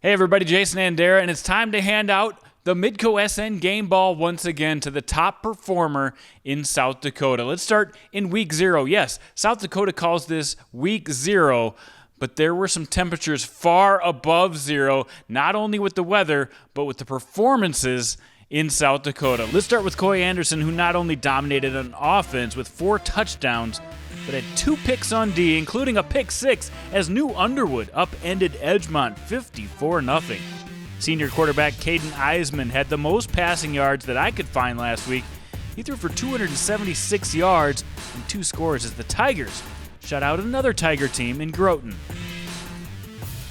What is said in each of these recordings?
Hey everybody, Jason Andera, and it's time to hand out the Midco SN game ball once again to the top performer in South Dakota. Let's start in week 0. Yes, South Dakota calls this week 0, but there were some temperatures far above 0, not only with the weather, but with the performances in South Dakota. Let's start with Coy Anderson, who not only dominated on offense with 4 touchdowns, but had 2 picks on D, including a pick 6 as New Underwood upended Edgemont 54-0. Senior quarterback Caden Eisman had the most passing yards that I could find last week. He threw for 276 yards and 2 scores as the Tigers shut out another Tiger team in Groton.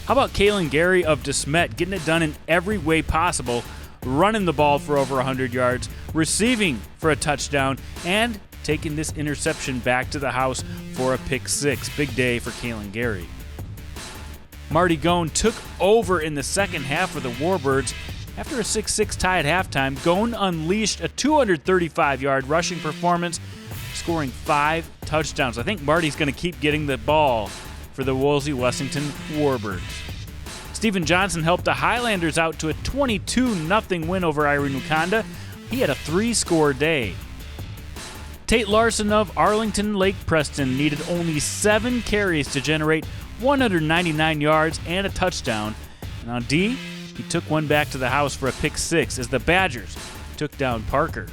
How about 𝗕𝗹𝗹 of De Smet getting it done in every way possible, running the ball for over 100 yards, receiving for a touchdown, and taking this interception back to the house for a pick 6. Big day for 𝗕𝗹𝗹. Marty Goen took over in the second half for the Warbirds. After a 6-6 tie at halftime, Goen unleashed a 235-yard rushing performance, scoring 5 touchdowns. I think Marty's going to keep getting the ball for the Wolsey-Wessington Warbirds. Stephen Johnson helped the Highlanders out to a 22-0 win over Irene-Ukanda. He had a 3-score day. Tate Larson of Arlington-Lake Preston needed only 7 carries to generate 199 yards and a touchdown. And on D, he took one back to the house for a pick 6 as the Badgers took down Parker.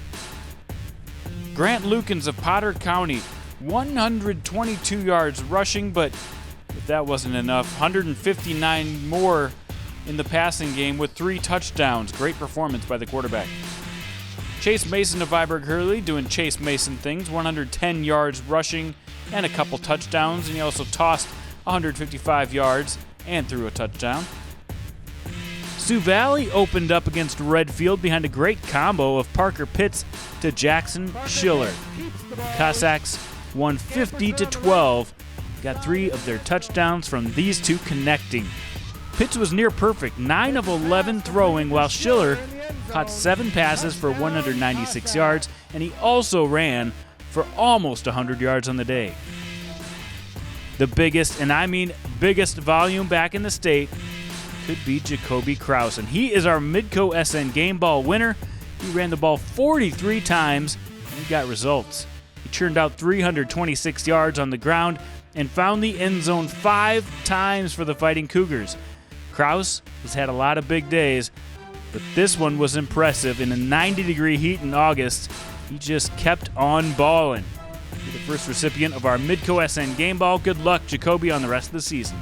Grant Lukens of Potter County, 122 yards rushing, but if that wasn't enough, 159 more in the passing game with 3 touchdowns. Great performance by the quarterback. Chase Mason of Viborg-Hurley doing Chase Mason things, 110 yards rushing and a couple touchdowns, and he also tossed 155 yards and threw a touchdown. Sioux Valley opened up against Redfield behind a great combo of Parker Pitts to Jackson Schiller. Cossacks won 50-12, got 3 of their touchdowns from these two connecting. Pitts was near perfect, 9 of 11 throwing, while Schiller caught 7 passes for 196 yards, and he also ran for almost 100 yards on the day. The biggest, and I mean biggest, volume back in the state could be Jacobi Krouse, and he is our Midco SN game ball winner. He ran the ball 43 times, and he got results. He churned out 326 yards on the ground and found the end zone 5 times for the Fighting Cougars. Krouse has had a lot of big days, but this one was impressive. In a 90-degree heat in August, he just kept on balling. You're the first recipient of our Midco SN game ball. Good luck, Jacobi, on the rest of the season.